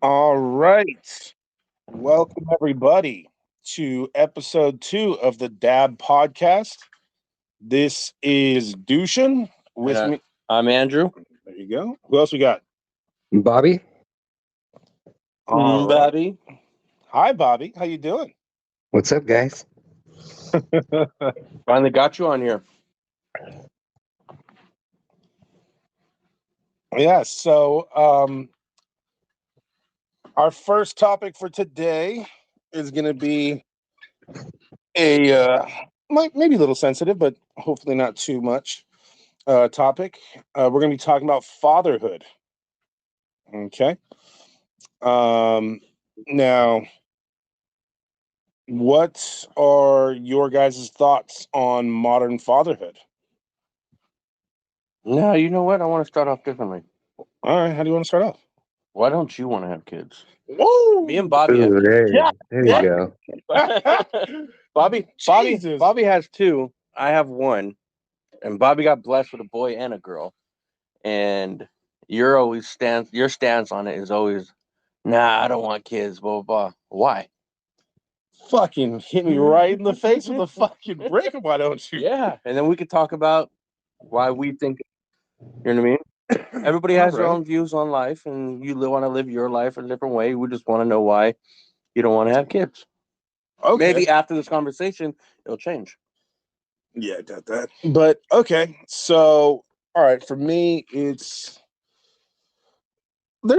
All right. Welcome, everybody, to episode 2 of the DAB podcast. This is Dushan And with me. I'm Andrew. There you go. Who else we got? Bobby, All right. Bobby. Hi, Bobby. How you doing? what's up, guys? Finally got you on here. Yeah. Our first topic for today is going to be a maybe a little sensitive, but hopefully not too much topic. We're going to be talking about fatherhood. Okay. Um, Now, what are your guys' thoughts on modern fatherhood? No, you know what? I want to start off differently. All right, how do you want to start off? Why don't you want to have kids? Whoa! Me and Bobby have Ooh, kids. there you go. Jesus. Bobby has two. I have one. And Bobby got blessed with a boy and a girl. And your stance on it is always, nah, I don't want kids, blah, blah, blah. Why? Fucking hit me right in the face with a fucking brick. Why don't you? Yeah. And then we could talk about why we think, you know what I mean? Everybody has their All right. own views on life, and you want to live your life a different way. We just want to know why you don't want to have kids. Okay. Maybe after this conversation, it'll change. Yeah, I doubt that. But okay. So, all right, for me, there's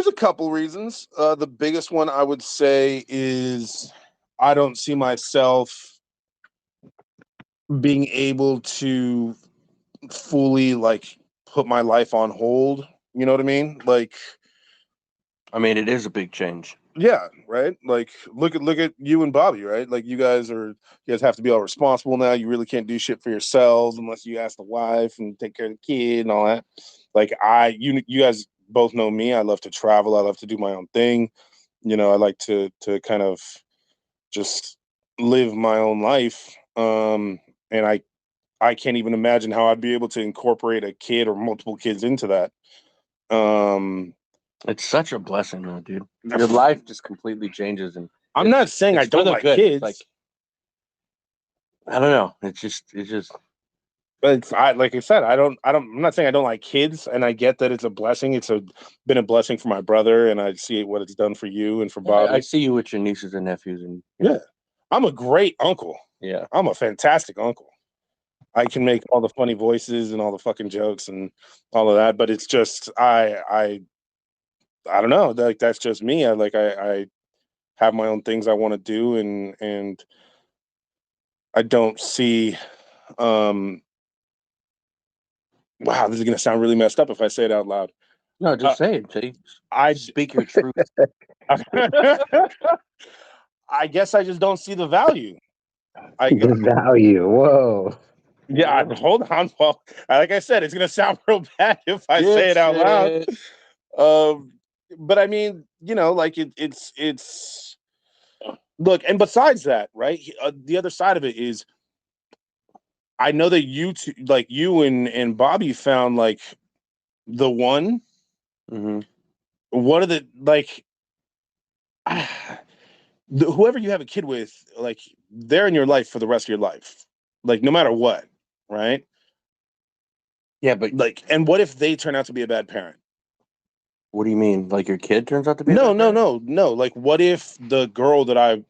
a couple reasons. The biggest one I would say is I don't see myself being able to fully like put my life on hold. You know what I mean? Like, I mean, it is a big change. yeah, right. Like, look at you and Bobby, right? Like, you guys have to be all responsible now. You really can't do shit for yourselves unless you ask the wife and take care of the kid and all that. Like, you guys both know me. I love to travel. I love to do my own thing. I like to kind of just live my own life. And I can't even imagine how I'd be able to incorporate a kid or multiple kids into that. Um, It's such a blessing, though, dude. Your life just completely changes, and I'm not saying I it's for don't the like good. kids, Like, I don't know. It's just. but like I said, I'm not saying I don't like kids, and I get that it's a blessing. Been a blessing for my brother, and I see what it's done for you and for I Bobby. see you with your nieces and nephews, and Yeah, I'm a great uncle. yeah. I'm a fantastic uncle. I can make all the funny voices and all the fucking jokes and all of that, but it's just I don't know. Like that's just me. I have my own things I want to do, and I don't see. Um, wow, this is gonna sound really messed up if I say it out loud. No, Uh, just say it. Say, I speak your truth. I guess I just don't see the value. I The value. Whoa. Yeah. Hold on. Well, like I said, it's gonna sound real bad if I say it out loud. Dipshit. Um, but I mean, like it's look, and besides that, right? The other side of it is I know that you two, like you and Bobby found like the one. Mhm. What are the like? Whoever you have a kid with, like they're in your life for the rest of your life, like no matter what, right? Yeah, but Like, and what if they turn out to be a bad parent? what do you mean? Like your kid turns out to be a No, bad no, parent? no, no. Like, what if the girl that I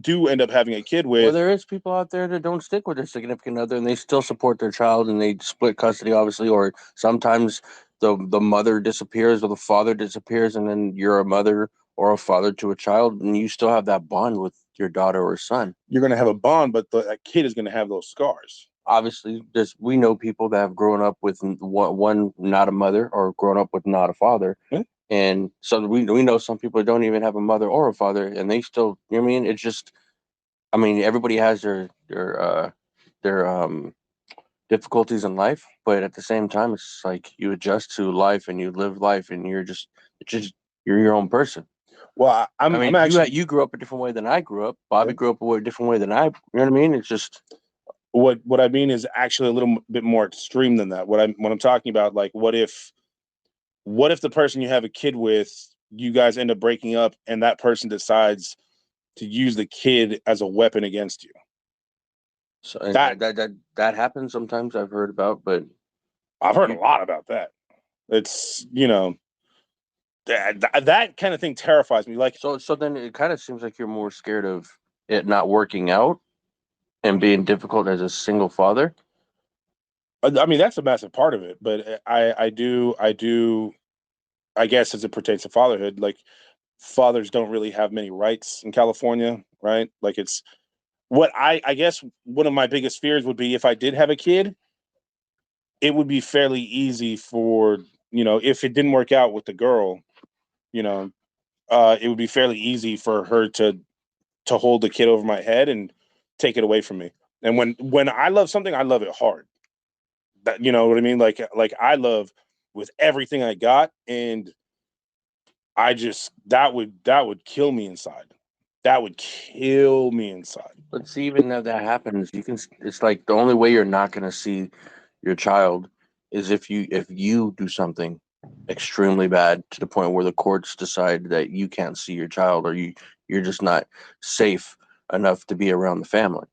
do end up having a kid Well, with? there is people out there that don't stick with their significant other and they still support their child and they split custody, obviously, or sometimes the mother disappears or the father disappears and then you're a mother or a father to a child and you still have that bond with your daughter or son. You're gonna have a bond, but that kid is gonna have those scars. Obviously, we know people that have grown up with one not a mother or grown up with not a father. Yeah. And so we know some people that don't even have a mother or a father and they still, you know what I mean? It's just, I mean, everybody has their difficulties in life, but at the same time, it's like you adjust to life and you live life, and it's just you're your own person. Well, I I'm mean, actually you grew up a different way than I grew up. Bobby grew up a different way than I. You know what I mean? It's just what I mean is actually a little bit more extreme than that. What I'm talking about, like, what if the person you have a kid with you guys end up breaking up and that person decides to use the kid as a weapon against you. So that happens sometimes. I've heard about, but I've heard a lot about that. It's, that kind of thing terrifies me. Like, so then it kind of seems like you're more scared of it not working out and being difficult as a single father. I mean, that's a massive part of it, but I do, I guess, as it pertains to fatherhood, like fathers don't really have many rights in California, right? Like, it's what I guess one of my biggest fears would be if I did have a kid, it would be fairly easy for, if it didn't work out with the girl, you know, it would be fairly easy for her to hold the kid over my head and take it away from me. And when I love something, I love it hard. That, you know what I mean? Like I love with everything I got, and I just that would kill me inside. That would kill me inside. But see, even if that happens, you can. It's like the only way you're not going to see your child is if you do something extremely bad to the point where the courts decide that you can't see your child, or you're just not safe enough to be around the family.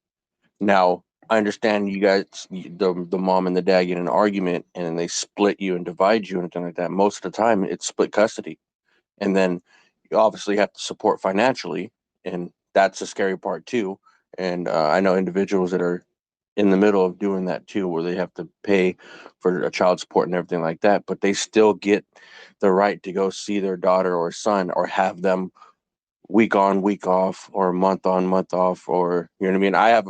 Now, I understand you guys, the mom and the dad get in an argument and then they split you and divide you and anything like that. Most of the time, it's split custody, and then you obviously have to support financially, and that's the scary part too. And I know individuals that are in the middle of doing that too, where they have to pay for a child support and everything like that, but they still get the right to go see their daughter or son, or have them week on, week off, or month on, month off, or you know what I mean. I have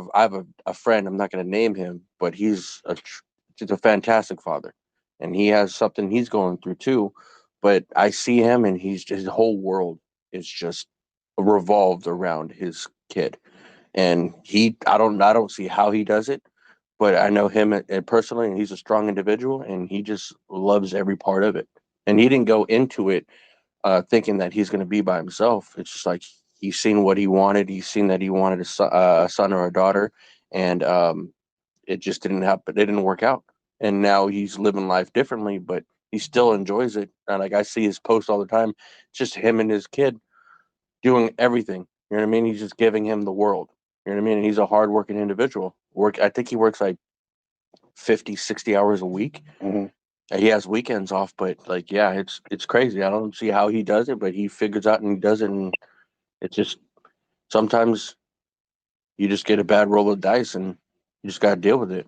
a friend. I'm not going to name him, but he's a fantastic father, and he has something he's going through too. But I see him, and his whole world is just revolved around his kid, and I don't see how he does it, but I know him personally, and he's a strong individual, and he just loves every part of it. And he didn't go into it thinking that he's going to be by himself. It's just like he's seen what he wanted. He's seen that he wanted a son or a daughter, and it just didn't happen. It didn't work out. And now he's living life differently, but he still enjoys it. And like I see his posts all the time. It's just him and his kid doing everything. You know what I mean? He's just giving him the world. You know what I mean? And he's a hardworking individual. I think he works like 50, 60 hours a week. Mm-hmm. He has weekends off, but like, yeah, it's crazy. I don't see how he does it, but he figures out and he does it, and it's just sometimes you just get a bad roll of dice, and you just gotta deal with it.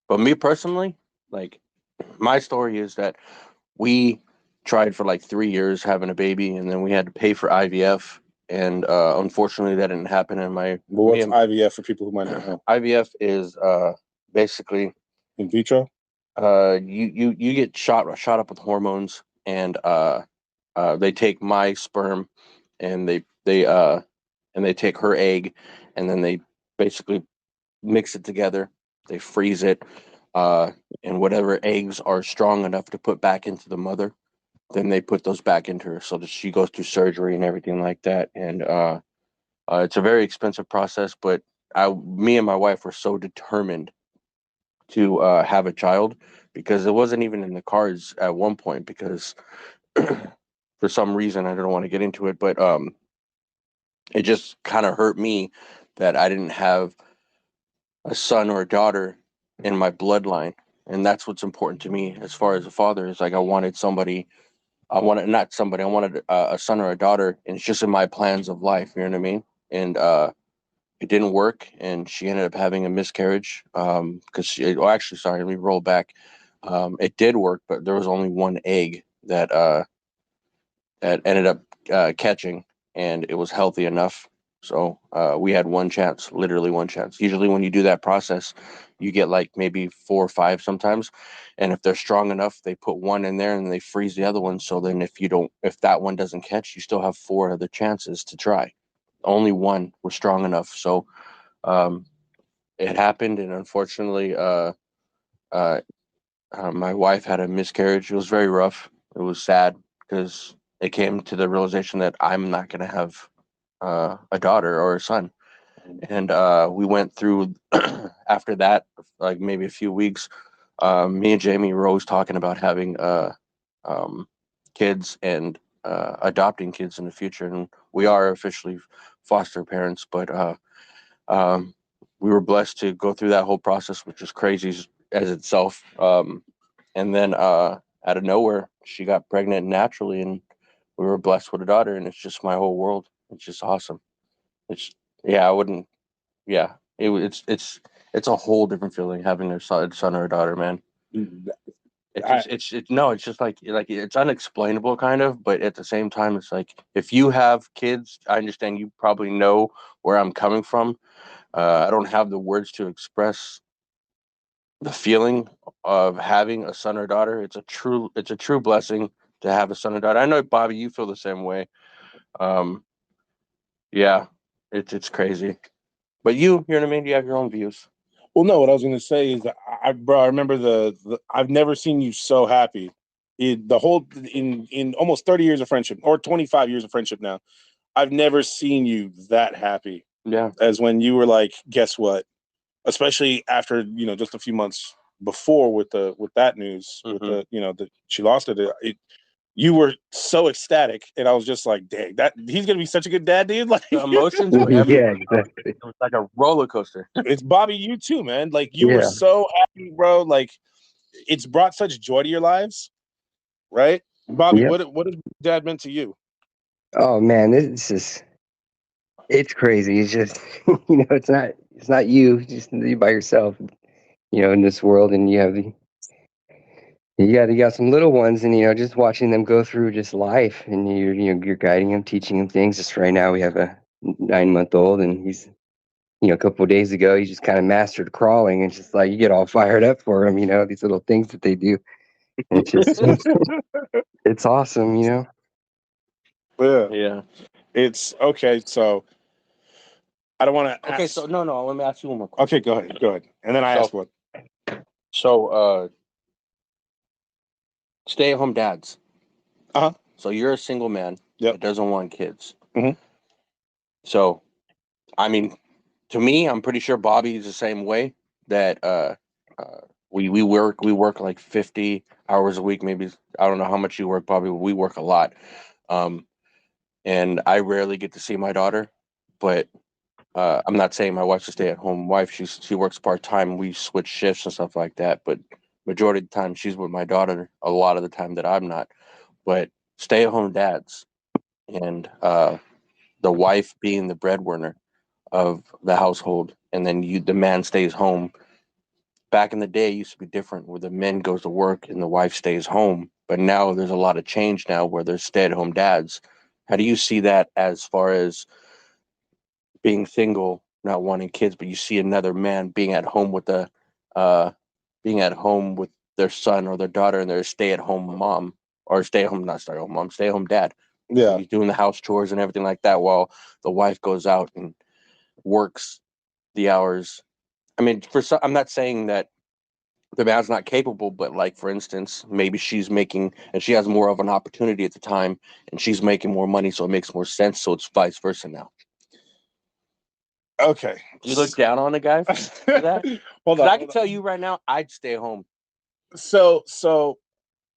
But me personally, like my story is that we tried for like 3 years having a baby, and then we had to pay for IVF, and unfortunately that didn't happen. And Well, what's IVF for people who might not know? IVF is basically In vitro. You get shot up with hormones, and they take my sperm, and they take her egg, and then they basically mix it together. They freeze it, uh, and whatever eggs are strong enough to put back into the mother, then they put those back into her, so that she goes through surgery and everything like that. And it's a very expensive process, but me and my wife were so determined to have a child, because it wasn't even in the cards at one point, because for some reason I don't want to get into it, but it just kind of hurt me that I didn't have a son or a daughter in my bloodline. And that's what's important to me as far as a father is, like, I wanted somebody. I wanted not somebody. I wanted a son or a daughter, and it's just in my plans of life. You know what I mean? And it didn't work, and she ended up having a miscarriage. Because actually, sorry, let me roll back. It did work, but there was only one egg that ended up catching, and it was healthy enough. So we had one chance, literally one chance. Usually, when you do that process, you get like maybe 4 or 5 sometimes, and if they're strong enough, they put one in there and they freeze the other one. So then, if that one doesn't catch, you still have 4 other chances to try. Only one was strong enough, so um, it happened, and unfortunately, uh, my wife had a miscarriage. It was very rough. It was sad, because it came to the realization that I'm not going to have a daughter or a son. And we went through after that, like maybe a few weeks. Me and Jamie were always talking about having um, kids, and adopting kids in the future, and we are officially foster parents. But um, we were blessed to go through that whole process, which is crazy as itself. And then out of nowhere, she got pregnant naturally, and we were blessed with a daughter. And it's just my whole world. It's just awesome. It's yeah, I wouldn't. Yeah, it's a whole different feeling having a son or a daughter, man. It's I, just no, it's just like it's unexplainable kind of, but at the same time, it's like if you have kids, I understand you probably know where I'm coming from. I don't have the words to express the feeling of having a son or daughter. It's a true blessing to have a son or daughter. I know, Bobby, you feel the same way. Um, yeah, it's crazy. But you know what I mean? You have your own views. well, no, what I was going to say is that bro, I remember I've never seen you so happy. The whole in almost 30 years of friendship, or 25 years of friendship now, I've never seen you that happy Yeah. as when you were like, guess what? Especially after, just a few months before with that news, with Mhm. that she lost it. You were so ecstatic, and I was just like, dang, that he's gonna be such a good dad, dude. Like, The emotions were everywhere. Yeah, exactly. It was like a roller coaster. it's Bobby, you too, man. Like, you were Yeah. so happy, bro. Like, it's brought such joy to your lives, right? Bobby, Yep. what has dad meant to you? Oh man, this is it's crazy. It's just it's not you, just you by yourself, in this world, and you got some little ones, and just watching them go through just life, and you're guiding them, teaching them things. Just right now, we have a 9-month old, and he's a couple of days ago, he just kind of mastered crawling, and just like you get all fired up for him, these little things that they do, and it's just it's awesome. Yeah, Yeah. it's okay. So I don't want to Okay, ask. so no, let me ask you one more question. Okay, go ahead, and then I So ask what. so stay at home dads. Uh huh. So you're a single man Yep. that doesn't want kids. Mhm. So I mean, to me, I'm pretty sure Bobby is the same way. That we work like 50 hours a week. Maybe I don't know how much you work, Bobby. But we work a lot, um, and I rarely get to see my daughter. But I'm not saying my wife's a stay-at-home wife. She works part-time. We switch shifts and stuff like that. But majority of the time, she's with my daughter. A lot of the time that I'm not. But stay-at-home dads and the wife being the breadwinner of the household, and then the man stays home. Back in the day, it used to be different, where the men goes to work and the wife stays home. But now there's a lot of change now, where there's stay-at-home dads. How do you see that as far as being single, not wanting kids, but you see another man uh, being at home with their son or their daughter, and they're a stay-at-home mom, or stay-at-home, not stay-at-home mom, stay-at-home dad. Yeah. He's doing the house chores and everything like that, while the wife goes out and works the hours. I mean, for some, I'm not saying that the man's not capable, but like for instance, maybe she's making and she has more of an opportunity at the time, and she's making more money, so it makes more sense. So it's vice versa now. Okay. Do you look down on the guy for that? Hold Because on. I can tell you right now, I'd stay home. So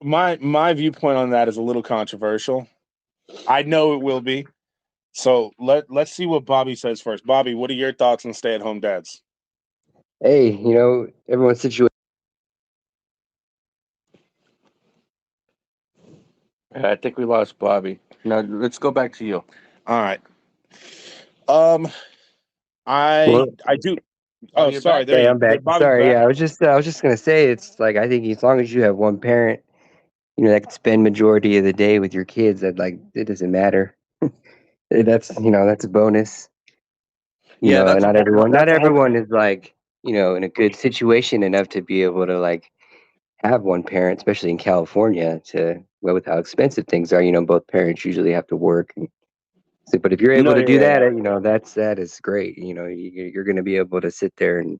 my viewpoint on that is a little controversial. I know it will be. So let's see what Bobby says first. Bobby, what are your thoughts on stay-at-home dads? Hey, everyone's situation. I think we lost Bobby. Now let's go back to you. All right. Um, I Well, I do. Oh, Oh, you're sorry. back. hey, I'm back. Bobby's Sorry, back. yeah, I was just gonna say, it's like I think as long as you have one parent, that can spend majority of the day with your kids, that like it doesn't matter. That's a bonus. Yeah, And not everyone, not that's a whole. everyone is like in a good situation enough to be able to like have one parent, especially in California, to well, with how expensive things are. Both parents usually have to work. So, but if you're able No, to do yeah, that, yeah. that is great. You're going to be able to sit there and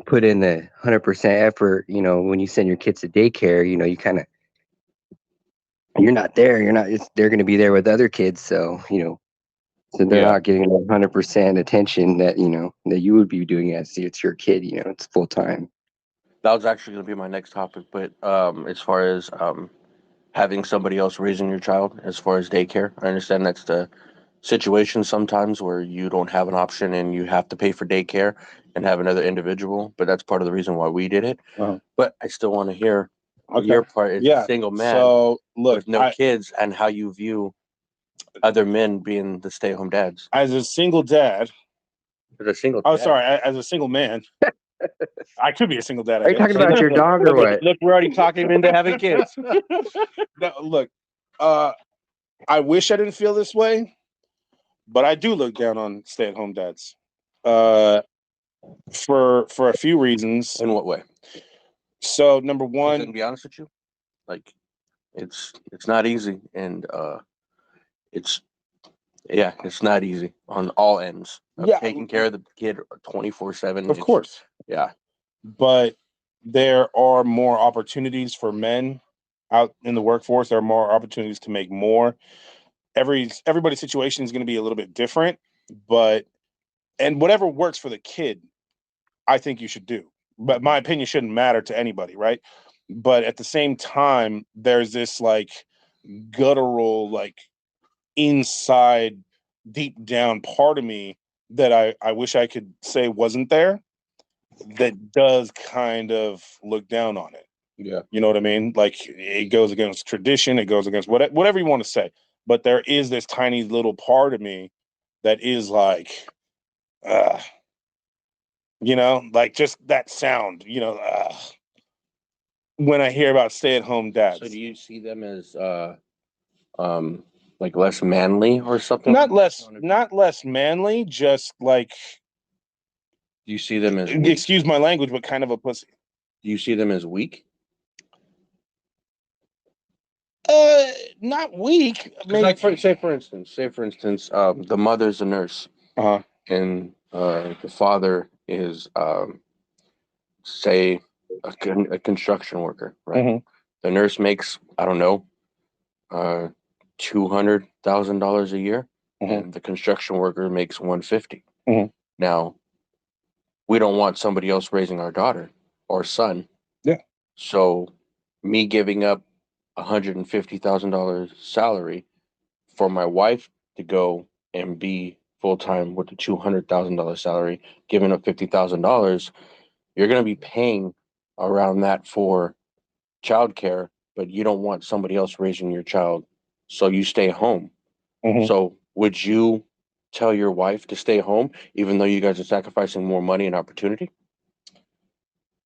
put in the 100% effort. When you send your kids to daycare, you kind of you're not there. You're not. They're going to be there with other kids, so so they're Yeah. not getting the 100% attention that that you would be doing as it's your kid. It's full time. That was actually going to be my next topic, but as far as having somebody else raising your child as far as daycare. I understand that's the situation sometimes where you don't have an option and you have to pay for daycare and have another individual, but that's part of the reason why we did it. But I still want to hear Okay. your part as a single man So look, with no kids and how you view other men being the stay-at-home dads. as a single dad. As a single Oh, dad. sorry. As a single man, I could be a single dad. I Are you guess. talking about your dog or what? Look, we're already talking him into having kids. No, look, I wish I didn't feel this way, but I do look down on stay-at-home dads. For a few reasons. In what way? So number To one, be honest with you, like it's not easy, and it's it's not easy on all ends of taking care of the kid 24/7. of course, Yeah. but there are more opportunities for men out in the workforce. There are more opportunities to make more. Everybody's situation is going to be a little bit different, but and whatever works for the kid, I think you should do. But my opinion shouldn't matter to anybody, right? But at the same time, there's this like guttural, like inside, deep down part of me that I wish I could say wasn't there, that does kind of look down on it. Yeah. You know what I mean? Like it goes against tradition, it goes against whatever you want to say. But there is this tiny little part of me that is like, uh, like just that sound, when I hear about stay-at-home dads. So do you see them as like less manly or something? Not less manly, just like, do you see them as weak? excuse my language, but kind of a pussy. Do you see them as weak? Not weak. Maybe. Like say for instance, the mother's a nurse, and the father is say a construction worker, right? Mhm. The nurse makes, I don't know, $200,000 a year, and the construction worker makes 150. Now, we don't want somebody else raising our daughter or son. Yeah. So, me giving up $150,000 salary for my wife to go and be full time with the $200,000 salary, giving up $50,000, you're going to be paying around that for childcare, but you don't want somebody else raising your child, so you stay home. So would you tell your wife to stay home, even though you guys are sacrificing more money and opportunity?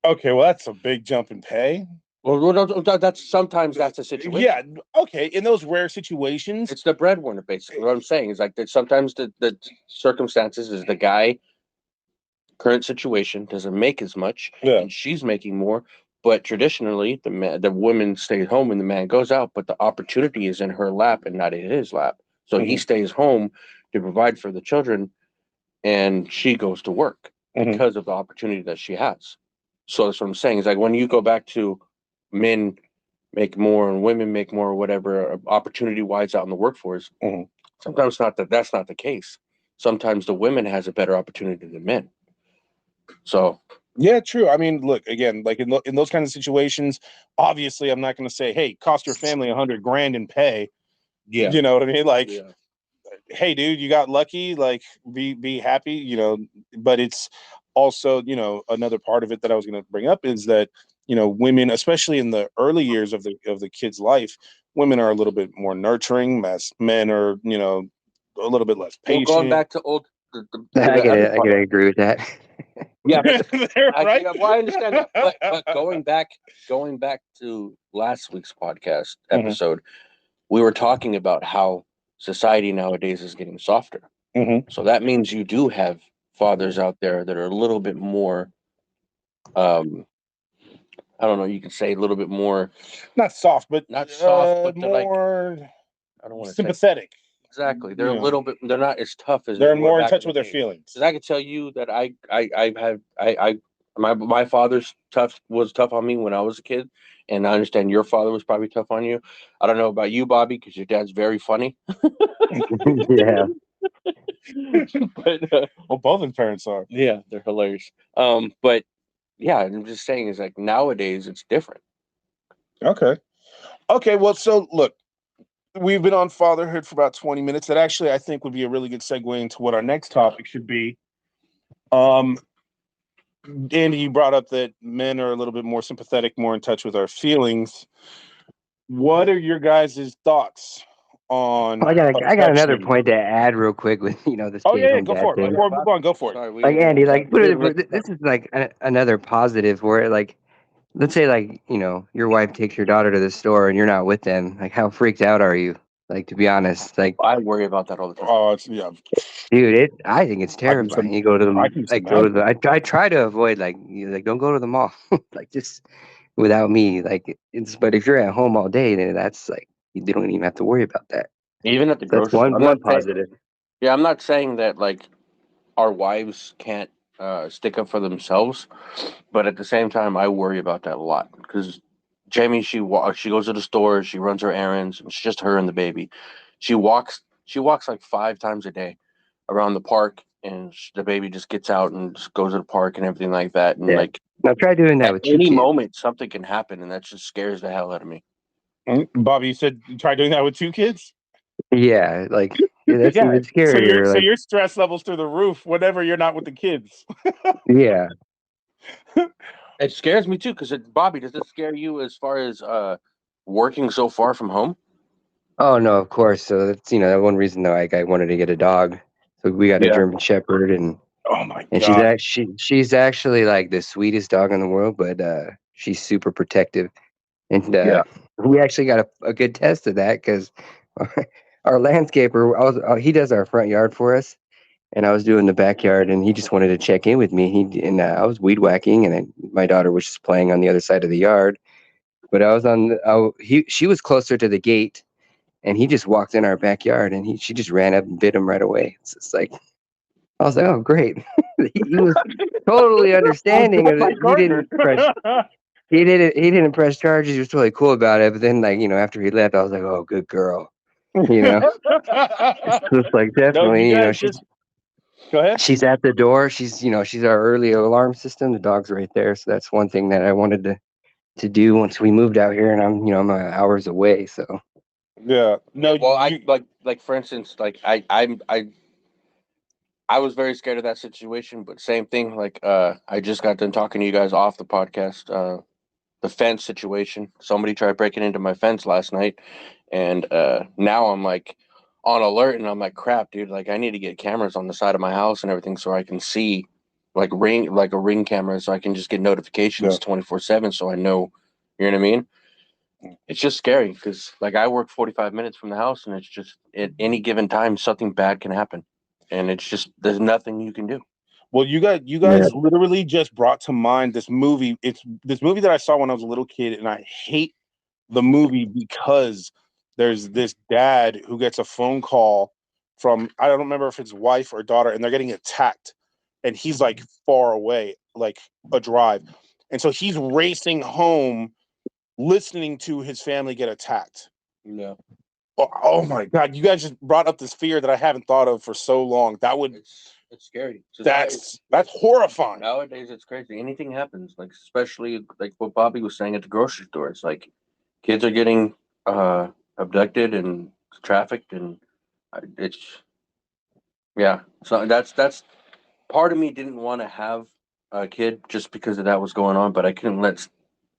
Okay, well, that's a big jump in pay. Well, that's sometimes that's a situation. Yeah, okay. In those rare situations, It's the breadwinner, basically. What I'm saying is like that sometimes the circumstances is the guy current situation doesn't make as much, and she's making more. But traditionally, the woman stays home and the man goes out, but the opportunity is in her lap and not in his lap. So he stays home to provide for the children, and she goes to work because of the opportunity that she has. So that's what I'm saying. Is like when you go back to men make more and women make more, or whatever, opportunity wise out in the workforce. Sometimes that's not the case. Sometimes the women has a better opportunity than men. So yeah, true. I mean, look, again, like in those kinds of situations, obviously, I'm not going to say, "Hey, cost your family $100,000 in pay." yeah, You know what I mean? Like, hey, dude, you got lucky. Like, be happy. But it's also, another part of it that I was going to bring up is that women, especially in the early years of the kid's life, women are a little bit more nurturing. As men are, a little bit less patient. Well, going back to old, I gotta agree with that. yeah, but right? I understand that. But going back to last week's podcast episode, we were talking about how society nowadays is getting softer. So that means you do have fathers out there that are a little bit more, I don't know, you could say a little bit more, not soft, but but more, like, I don't want to sympathetic. Exactly. They're a little bit. They're not as tough as they're more in touch with their feelings. Because I can tell you that my father's was tough on me when I was a kid, and I understand your father was probably tough on you. I don't know about you, Bobby, because your dad's very funny. Yeah. But well, both his parents are. Yeah, they're hilarious. But yeah, I'm just saying, is like nowadays it's different. Okay. Okay, well, so look, we've been on fatherhood for about 20 minutes. That actually, I think, would be a really good segue into what our next topic should be. Um, Andy, you brought up that men are a little bit more sympathetic, more in touch with our feelings. What are your guys' thoughts on I got another affection? point to add real quick with the Oh stay at yeah, home go dad for it. thing. Before we move on, go for it. Sorry, we Like didn't let Andy, you talk. like We didn't let you this talk. is like another positive where like let's say like your wife takes your daughter to the store and you're not with them. Like how freaked out are you? Like to be honest, like I worry about that all the time. Oh, yeah, dude, I think it's I can just, terrifying. You go to I the can just like go to the imagine. I try to avoid like don't go to the mall like just without me like it's but if you're at home all day then that's like you don't even have to worry about that. Even at the So that's grocery store. I'm not one saying. positive. Yeah, I'm not saying that like our wives can't stick up for themselves, but at the same time, I worry about that a lot because Jamie, she goes to the store, she runs her errands, and it's just her and the baby. She walks like 5 times a day around the park, and the baby just gets out and just goes to the park and everything like that. And Yeah. like Now try doing that at with two any kids. moment, something can happen, and that just scares the hell out of me. Bobby, you said you try doing that with 2 kids? Yeah, like yeah, that's Yeah. even So scarier. Like your stress levels through the roof whenever you're not with the kids. yeah. It scares me too, because Bobby, does it scare you as far as working so far from home? Oh no, of course. So that's that one reason though I wanted to get a dog. So we got a Yeah. German Shepherd Oh my and god. she's actually like the sweetest dog in the world, but she's super protective. And Yeah. we actually got a good test of that because our landscaper, he does our front yard for us, and I was doing the backyard, and he just wanted to check in with me. I was weed whacking, and my daughter was just playing on the other side of the yard. But I was she was closer to the gate, and he just walked in our backyard, and she just ran up and bit him right away. It's just like I was like, oh great, he was totally Well, understanding that's of my it. partner. He didn't press charges. He was totally cool about it. But then, like, after he left, I was like, "Oh, good girl." You know, it's like No, you definitely, guys just go ahead. she's at the door. She's our early alarm system. The dog's right there. So that's one thing that I wanted to do once we moved out here, and I'm hours away. So Yeah. Yeah, No, well, I you like for instance, like I was very scared of that situation, but same thing. Like, I just got done talking to you guys off the podcast. The fence situation. Somebody tried breaking into my fence last night, and now I'm like on alert, and I'm like, crap, dude. Like, I need to get cameras on the side of my house and everything so I can see, like a ring camera, so I can just get yeah. notifications 24/7, so I know. You know what I mean? It's just scary because like I work 45 minutes from the house, and it's just at any given time something bad can happen, and it's just there's nothing you can do. Well, you yeah, guys literally just brought to mind this movie. It's this movie that I saw when I was a little kid, and I hate the movie because there's this dad who gets a phone call from, I don't remember if it's wife or daughter, and they're getting attacked, and he's like far away, like a drive, and so he's racing home, listening to his family get attacked. Yeah, Oh my god, you guys just brought up this fear that I haven't thought of for so long. it's scary. That's horrifying. Nowadays it's crazy. Anything happens, like especially like what Bobby was saying at the grocery store. It's like kids are getting uh abducted and trafficked, and it's yeah. So that's part of me didn't want to have a kid just because of that was going on, but I couldn't let.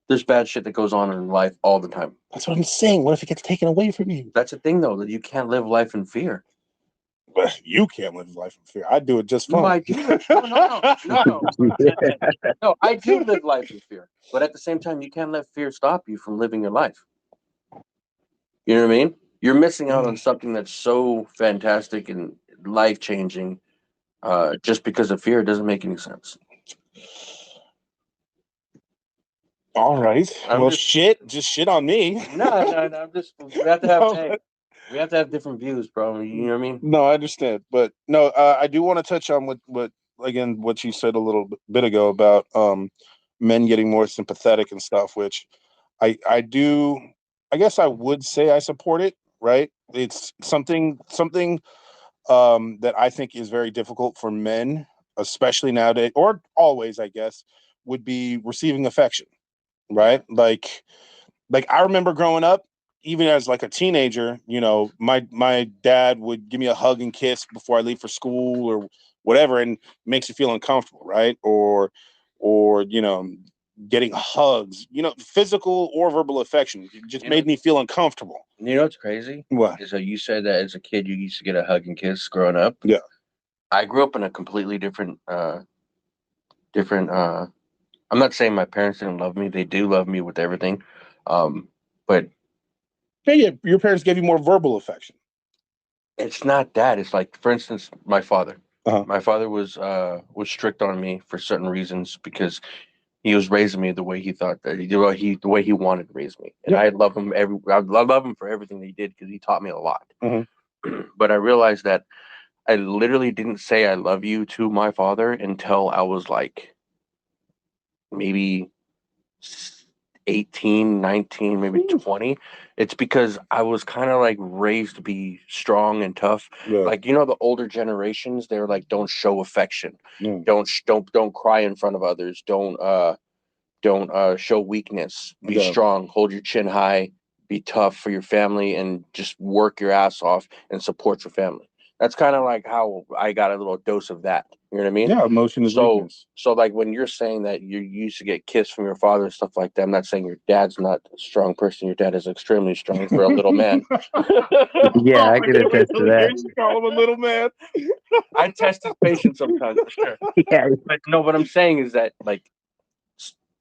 There's bad shit that goes on in life all the time. That's what I'm saying. What if it gets taken away from you? That's the thing though, that you can't live life in fear. But you can't live life in fear. I do it just No, fine. I do. No. No, I do live life in fear, but at the same time, you can't let fear stop you from living your life. You know what I mean? You're missing out on something that's so fantastic and life changing. Just because of fear, it doesn't make any sense. All right. I'm Well, just just shit on me. no. I'm just we have to have No, hey, we have to have different views, bro. You know what I mean? no, I understand, but no, I do want to touch on what again what you said a little bit ago about men getting more sympathetic and stuff, which I do. I guess I would say I support it. Right? It's something that I think is very difficult for men, especially nowadays, or always, I guess, would be receiving affection. Right? Like I remember growing up. even as like a teenager, my dad would give me a hug and kiss before I leave for school or whatever, and makes you feel uncomfortable, right? Or getting hugs, physical or verbal affection, it just made me feel uncomfortable. You know what's crazy? What? Is that you said that as a kid you used to get a hug and kiss growing up. Yeah. I grew up in a completely different. I'm not saying my parents didn't love me; they do love me with everything, but Yeah, your parents gave you more verbal affection. it's not that. It's like, for instance, my father. Uh-huh. My father was strict on me for certain reasons because he was raising me the way he thought that the way he wanted to raise me, and Yep. I love him for everything that he did because he taught me a lot. Mhm. But I realized that I literally didn't say I love you to my father until I was like maybe 18, 19, maybe 20. It's because I was kind of like raised to be strong and tough. Yeah. Like, the older generations, they're like, don't show affection. Yeah. Don't cry in front of others. Don't show weakness. Be Yeah. strong. Hold your chin high. Be tough for your family and just work your ass off and support your family. That's kind of like how I got a little dose of that. You know what I mean? Yeah, emotion is So, weakness. so like when you're saying that you used to get kissed from your father and stuff like that, I'm not saying your dad's not a strong person. Your dad is extremely strong for a little man. Yeah, I could Wait attest to till he that. hears you call him a little man. I test his patience sometimes for sure. Yeah, But no, what I'm saying is that like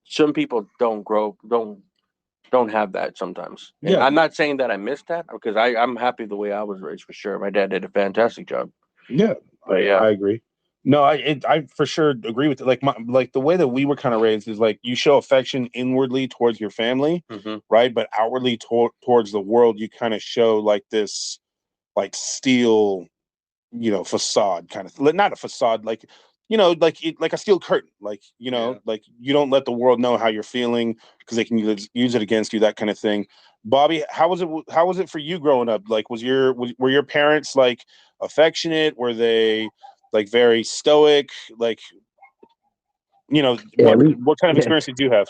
some people don't have that sometimes. And Yeah. I'm not saying that I missed that because I'm happy the way I was raised for sure. My dad did a fantastic job. Yeah, But yeah. I agree. No, I for sure agree with it. Like the way that we were kind of raised is like you show affection inwardly towards your family, Mm-hmm. right? But outwardly towards the world, you kind of show like this like steel, facade kind of, not a facade, like like a steel curtain, like Yeah. like you don't let the world know how you're feeling because they can use it against you, that kind of thing. Bobby, how was it for you growing up? Like, were your parents like affectionate? Were they like very stoic? Like, yeah, what kind of yeah, experience did you have?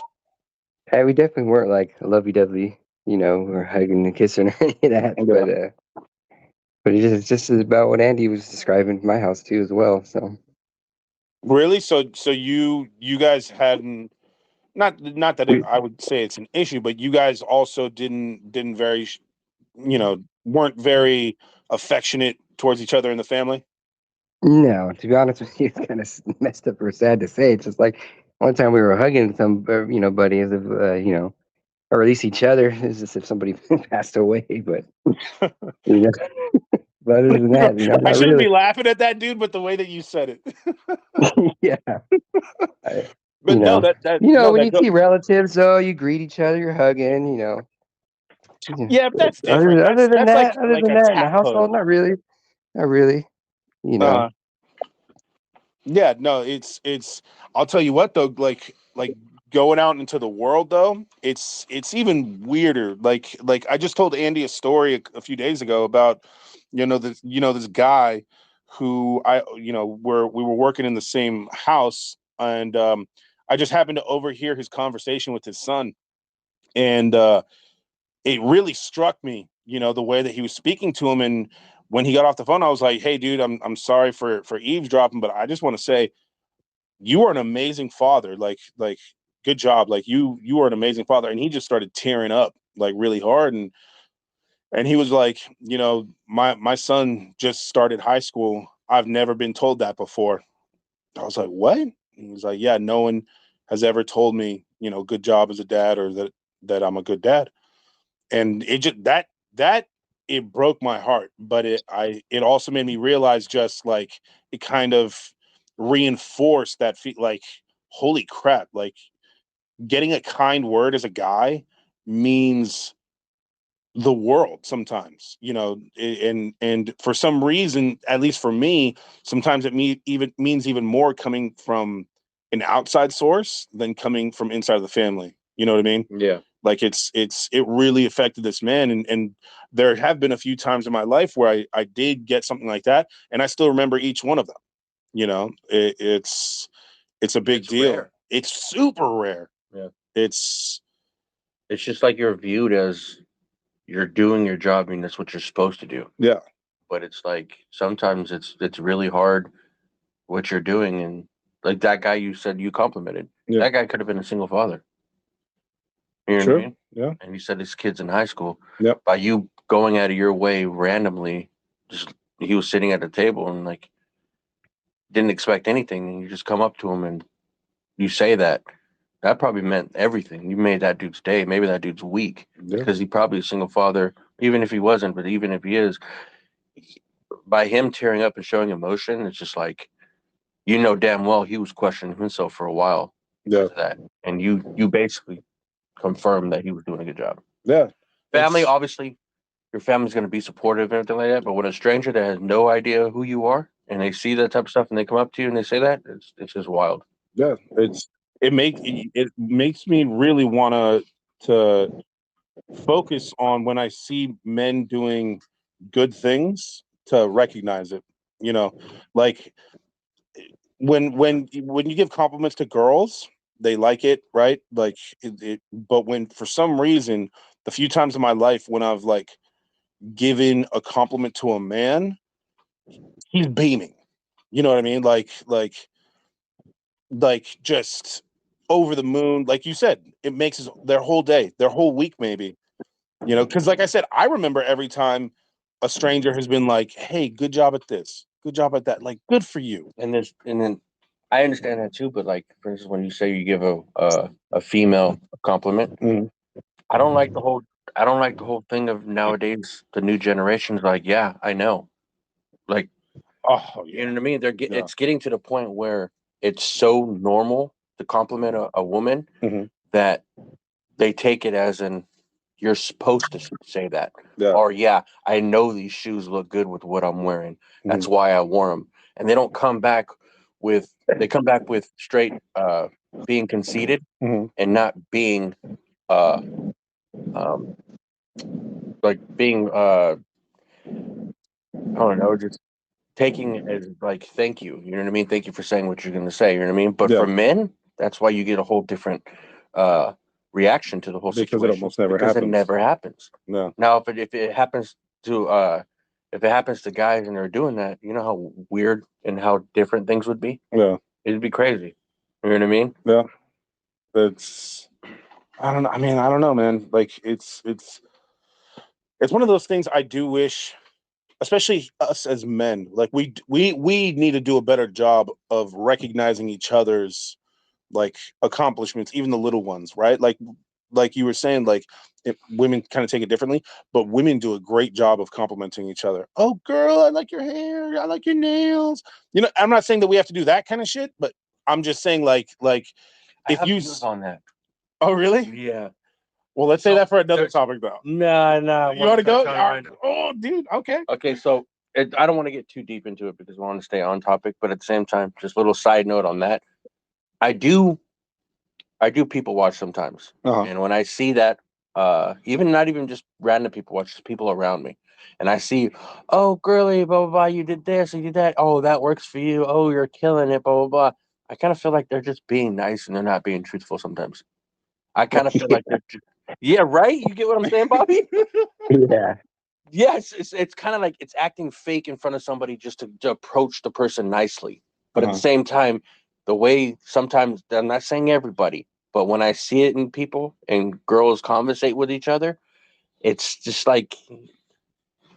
we definitely weren't like lovey-dovey, or hugging and kissing or any of that. Yeah. But it's just about what Andy was describing in my house too, as well. So Really? So you guys hadn't, not that I would say it's an issue, but you guys also didn't very weren't very affectionate towards each other in the family. no, to be honest with you, it's kind of messed up or sad to say. It's just like one time we were hugging some, buddy, as if or at least each other, as if somebody passed away. But you know, but other than that, I not shouldn't really. be laughing at that, dude, but the way that you said it. Yeah, I, But no, when that you see relatives, you greet each other, you're hugging. Yeah. yeah, But that's different. That's other like than a that, in the tap hug. household, not really, not really. You know, Uh, yeah, no, it's. I'll tell you what though, like going out into the world though, it's even weirder. Like I just told Andy a story a few days ago about this guy who we were working in the same house, and I just happened to overhear his conversation with his son, and it really struck me, the way that he was speaking to him. And when he got off the phone, I was like, "Hey, dude, I'm sorry for eavesdropping, but I just want to say you are an amazing father. Like good job. Like you are an amazing father." And he just started tearing up like really hard, and he was like, my son just started high school. I've never been told that before. I was like, what? He was like, yeah, no one has ever told me, good job as a dad, or that I'm a good dad. And it just that it broke my heart, but it also made me realize, just like, it kind of reinforced that like, holy crap, like getting a kind word as a guy means the world sometimes, and for some reason, at least for me, sometimes even means even more coming from an outside source than coming from inside of the family. You know what I mean? Yeah. Like it really affected this man, and there have been a few times in my life where I did get something like that, and I still remember each one of them. It's a big It's deal. rare. It's super rare. Yeah. It's It's just like you're viewed as you're doing your job, and that's what you're supposed to do. Yeah. But it's like sometimes it's really hard what you're doing, and like that guy you said you complimented, Yeah. that guy could have been a single father. You know what I True. mean? Yeah. And he said his kid's in high school. Yep. By you going out of your way randomly, just he was sitting at the table and like didn't expect anything, and you just come up to him and you say that. That probably meant everything. You made that dude's day, maybe that dude's week, Yeah. because he probably a single father, even if he wasn't, but even if he is, by him tearing up and showing emotion, it's just like you know damn well he was questioning himself for a while Yeah. because of that, and you basically confirmed that he was doing a good job. Yeah. Family, obviously, your family's going to be supportive and everything like that. But when a stranger that has no idea who you are and they see that type of stuff and they come up to you and they say that, it's just wild. Yeah. It makes me really want to focus on when I see men doing good things to recognize it. You know, like when you give compliments to girls, they like it, right? Like but when for some reason, the few times in my life when I've like given a compliment to a man, he's beaming. You know what I mean? Like just over the moon. Like you said, it makes their whole day, their whole week, maybe. You know, because like I said, I remember every time a stranger has been like, "Hey, good job at this, good job at that." Like, good for you. And then I understand that too. But like for instance, when you say you give a female a compliment, Mhm. I don't like the whole I don't like the whole thing of nowadays the new generations like yeah I know like Oh you yeah, know what I mean yeah. it's getting to the point where it's so normal to compliment a woman Mhm. that they take it as in you're supposed to say that. Yeah. Or yeah, I know these shoes look good with what I'm wearing. That's Mhm. why I wore them. And they come back with straight being conceited Mhm. and not being uh um like being I don't know, just taking it as like thank you. You know what I mean? Thank you for saying what you're gonna say, you know what I mean? But Yeah, for men, that's why you get a whole different uh reaction to the whole because it situation almost never because it happens. never happens. No. Now if it happens to if it happens to guys and they're doing that, you know how weird and how different things would be? Yeah. It'd be crazy. You know what I mean? Yeah. It's. I don't know. I mean, I don't know, man. Like, it's one of those things I do wish, especially us as men, like we need to do a better job of recognizing each other's like accomplishments, even the little ones, right? Like you were saying, like women kind of take it differently, but women do a great job of complimenting each other. Oh, girl, I like your hair. I like your nails. You know, I'm not saying that we have to do that kind of shit, but I'm just saying, like I if have you. views on that. Oh, really? Yeah. Well, let's say So that for another there's topic, though. nah. You want to go? Oh, dude. Okay. Okay, so I don't want to get too deep into it because we want to stay on topic, but at the same time, just a little side note on that. I do I do people watch sometimes. Uh And when I see that, even not even just random people watch, just people around me. And I see, oh girly, blah blah blah, you did this, you did that. Oh, that works for you. Oh, you're killing it, blah blah blah. I kind of feel like they're just being nice and they're not being truthful sometimes. I kind of feel like they're yeah, right? You get what I'm saying, Bobby? Yeah. Yes, it's kind of like it's acting fake in front of somebody just to approach the person nicely. But at the huh. same time, the way sometimes I'm not saying everybody, but when I see it in people and girls conversate with each other, it's just like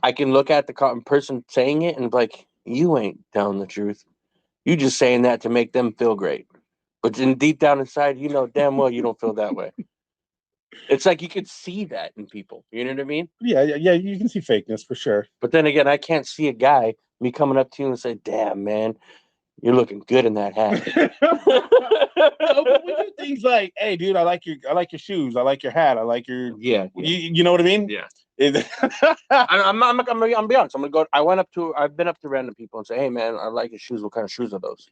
I can look at the person saying it and be like, you ain't telling the truth. You just saying that to make them feel great. But then deep down inside, you know damn well you don't feel that way. It's like you could see that in people. You know what I mean? Yeah. You can see fakeness for sure. But then again, I can't see a guy me coming up to you and say, "Damn, man, you're looking good in that hat." No, but we do things like, "Hey, dude, I like your shoes. I like your hat. I like your." Yeah. You know what I mean? Yeah. It- I'm gonna be honest. I've been up to random people and say, "Hey, man, I like your shoes. What kind of shoes are those?"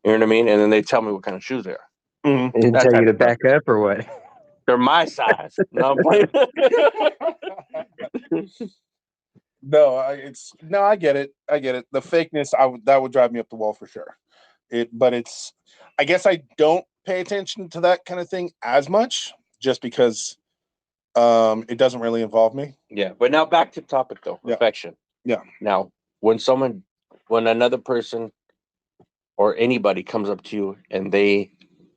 You know what I mean? And then they tell me what kind of shoes they are. Mhm. They didn't That tell you type to of stuff. back up or what? They're my size. No, I'm playing. No, I get it. I get it. The fakeness, that would drive me up the wall for sure. But it's, I guess I don't pay attention to that kind of thing as much, just because It doesn't really involve me. Yeah, but now back to the topic though, Yeah. affection. Yeah. Now, when another person or anybody comes up to you and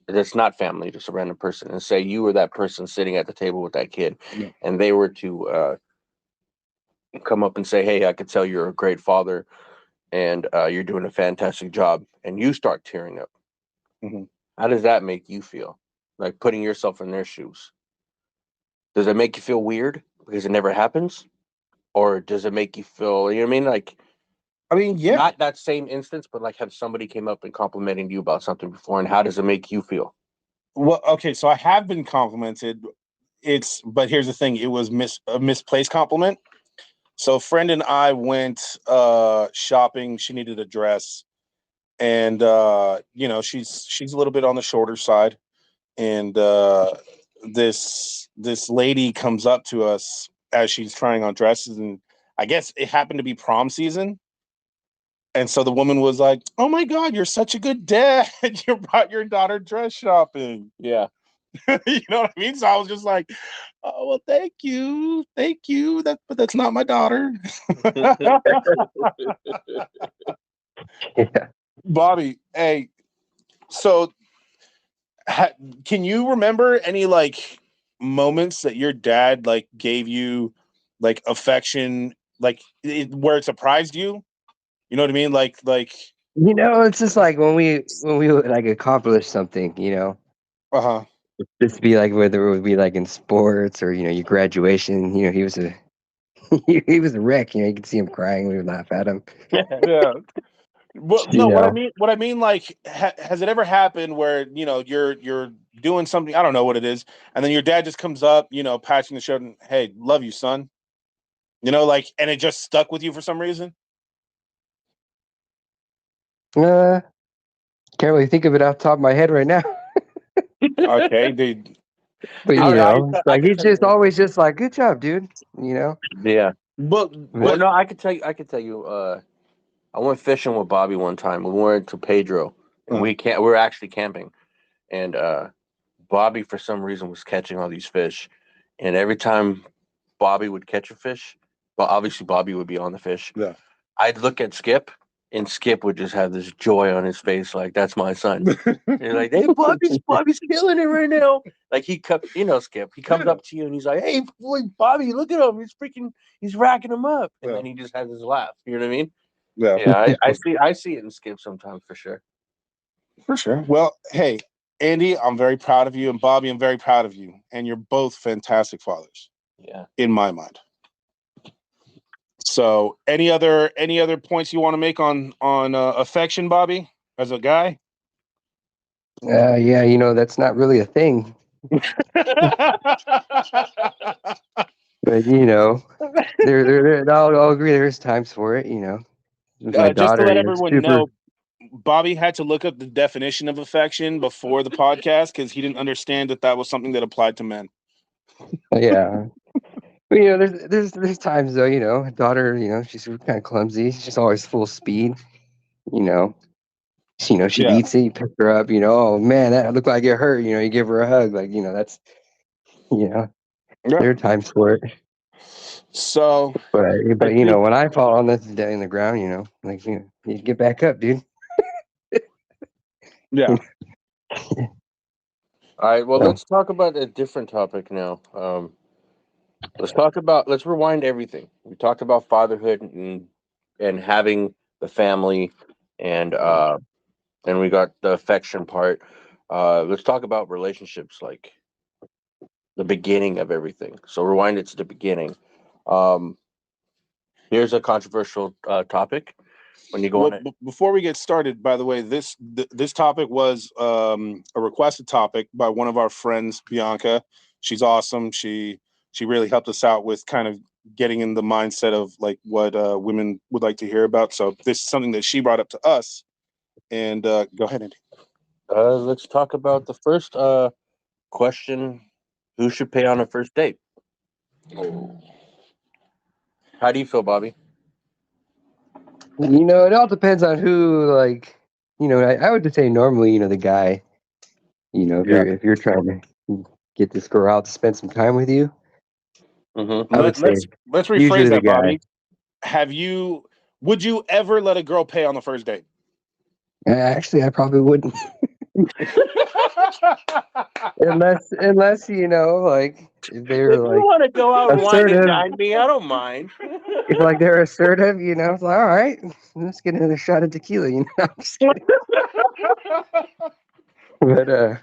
that's not family, just a random person, and say you were that person sitting at the table with that kid, Yeah. and they were to come up and say, "Hey, I could tell you're a great father, and you're doing a fantastic job," and you start tearing up. Mm-hmm. How does that make you feel? Like putting yourself in their shoes. Does it make you feel weird because it never happens, or does it make you feel? You know what I mean? Like I mean, yeah. not that same instance, but like have somebody came up and complimenting you about something before, and how does it make you feel? Well, okay, so I have been complimented. But here's the thing: it was a misplaced compliment. So, a friend and I went shopping. She needed a dress, and she's a little bit on the shorter side. And this lady comes up to us as she's trying on dresses, and I guess it happened to be prom season. And so the woman was like, "Oh my God, you're such a good dad! You brought your daughter dress shopping." Yeah. You know what I mean? So I was just like, "Oh well, thank you, thank you." But that's not my daughter. Yeah. Bobby, hey, so can you remember any like moments that your dad like gave you like affection, like where it surprised you? You know what I mean? Like, It's just like when we would like accomplish something, uh-huh. just be like whether it would be like in sports or your graduation. He was a he was a wreck. You could see him crying. We would laugh at him. Yeah. Well, You no, know. what I mean, like, has it ever happened where you're doing something, I don't know what it is, and then your dad just comes up, patching the shoulder, and, "Hey, love you, son," like, and it just stuck with you for some reason? Uh, can't really think of it off the top of my head right now. Okay, dude. But it's I like could he's tell you just one. always just like, "Good job, dude." You know. Yeah. But But Well, but no, I could tell you. I could tell you. I went fishing with Bobby one time. We went to Pedro, and uh, we were actually camping, and Bobby for some reason was catching all these fish, and every time Bobby would catch a fish, but obviously Bobby would be on the fish. yeah. I'd look at Skip, and Skip would just have this joy on his face, like that's my son. And you're like, hey, Bobby's killing it right now. Like Skip. He comes Yeah. up to you and he's like, hey, boy, Bobby, look at him. He's racking him up, and Yeah. then he just has his laugh. You know what I mean? Yeah, Yeah, I see it in Skip sometimes for sure. for sure. Well, hey, Andy, I'm very proud of you, and Bobby, I'm very proud of you, and you're both fantastic fathers Yeah. in my mind. So, any other points you want to make on affection, Bobby, as a guy? yeah, that's not really a thing. But I'll agree. There's times for it. With my Just to daughter, let everyone super. know, Bobby had to look up the definition of affection before the podcast because he didn't understand that was something that applied to men. Yeah. But, there's times though. Daughter. She's kind of clumsy. She's always full speed. You know. She Yeah. beats it. You pick her up. Oh man, that looked like it hurt. You give her a hug. Like that's. Yeah. There are times for it. So But I think when I fall on in the ground, like you get back up, dude. yeah. All right. Well, So, let's talk about a different topic now. Let's rewind everything. We talked about fatherhood and having the family, and we got the affection part. Let's talk about relationships, like the beginning of everything. So rewind it to the beginning. Um, Here's a controversial topic. When you go Well, on it, before we get started, by the way, this topic was a requested topic by one of our friends, Bianca. She's awesome. She really helped us out with kind of getting in the mindset of like what women would like to hear about. So this is something that she brought up to us. And go ahead, Andy. let's talk about the first question: who should pay on a first date? How do you feel, Bobby? it all depends on who. Like, I would just say normally, the guy. If Yeah. you're trying to get this girl out to spend some time with you, Mm-hmm. I would say Let's usually rephrase the that, guy. Bobby. Would you ever let a girl pay on the first date? Actually, I probably wouldn't, unless like if they're If you like want to go out and wine and assertive. dine me, I don't mind. If like they're assertive, it's like, all right, let's get another shot of tequila. I'm just kidding. But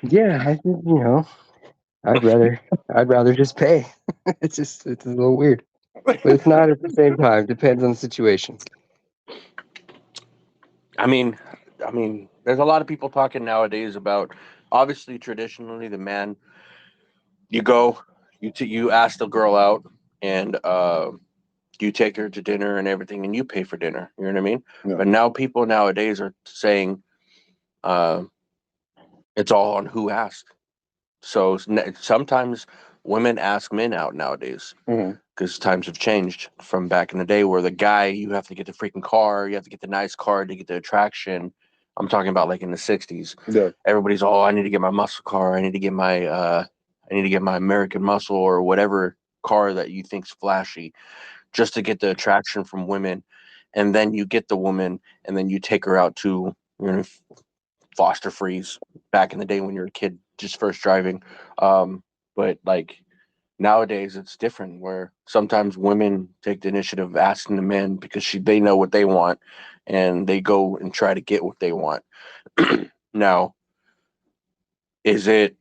yeah, I think I'd rather just pay. It's a little weird, but it's not at the same time. Depends on the situation. I mean, there's a lot of people talking nowadays about, obviously, traditionally, the man, you go, you ask the girl out, and you take her to dinner and everything, and you pay for dinner. You know what I mean? Yeah. But now people nowadays are saying, uh, it's all on who asked. So sometimes women ask men out nowadays because times have changed from back in the day where the guy, you have to get the freaking car, you have to get the nice car to get the attraction. I'm talking about like in the 60s. Yeah. Everybody's, oh, I need to get my muscle car. I need to get my American Muscle or whatever car that you think's flashy just to get the attraction from women. And then you get the woman and then you take her out to, Foster freeze back in the day when you're a kid just first driving. But like nowadays it's different where sometimes women take the initiative of asking the men because they know what they want and they go and try to get what they want. Now, is it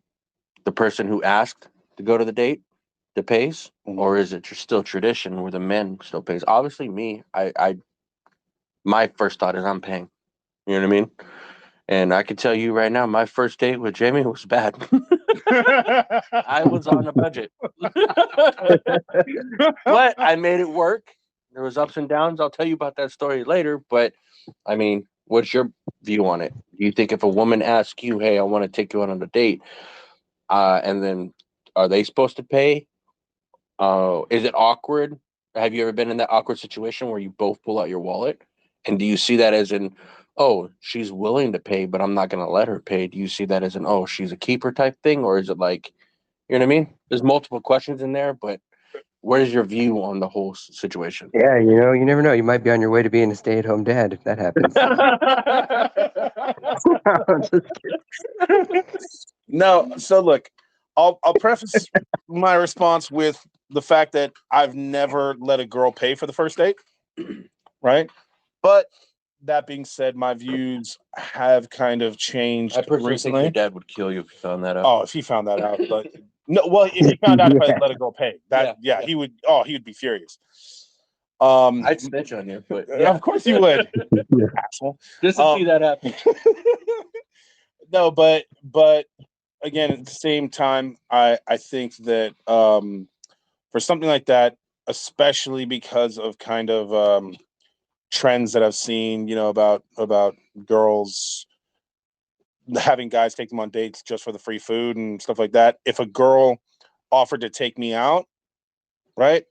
the person who asked to go to the date that pays, or is it still tradition where the men still pays? Obviously, me, I my first thought is I'm paying. You know what I mean? And I can tell you right now, my first date with Jamie was bad. I was on a budget, but I made it work. There was ups and downs. I'll tell you about that story later. But I mean, what's your view on it? Do you think if a woman asks you, "Hey, I want to take you out on a date," and then are they supposed to pay? Is it awkward? Have you ever been in that awkward situation where you both pull out your wallet? And do you see that as in, oh, she's willing to pay, but I'm not going to let her pay? Do you see that as an, oh, she's a keeper type thing? Or is it like, you know what I mean? There's multiple questions in there, but what is your view on the whole situation? Yeah, you never know. You might be on your way to being a stay-at-home dad if that happens. Just kidding. No, so look, I'll preface my response with the fact that I've never let a girl pay for the first date, right? But that being said, my views have kind of changed I personally recently. think your dad would kill you if you found that out. Oh, if he found that out, but no. Well, if he found out if I let a girl pay, Yeah. he would. Oh, he would be furious. I'd snitch on you, but Of course you would, Yeah. asshole. just to see that happen. No, but again, at the same time, I think that for something like that, especially because of kind of trends that I've seen, about girls having guys take them on dates just for the free food and stuff like that. If a girl offered to take me out, right,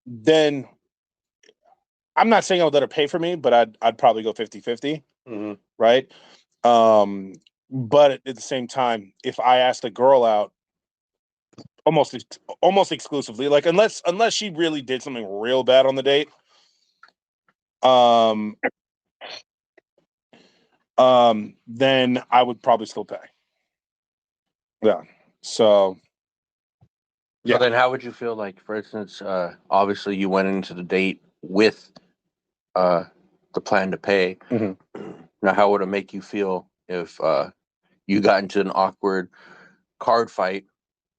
then I'm not saying I would let her pay for me, but I'd probably go 50-50, right? But at the same time, if I asked a girl out almost exclusively, like unless she really did something real bad on the date, then I would probably still pay. Yeah. So So then how would you feel like, for instance, obviously you went into the date with the plan to pay. Now, how would it make you feel if you got into an awkward card fight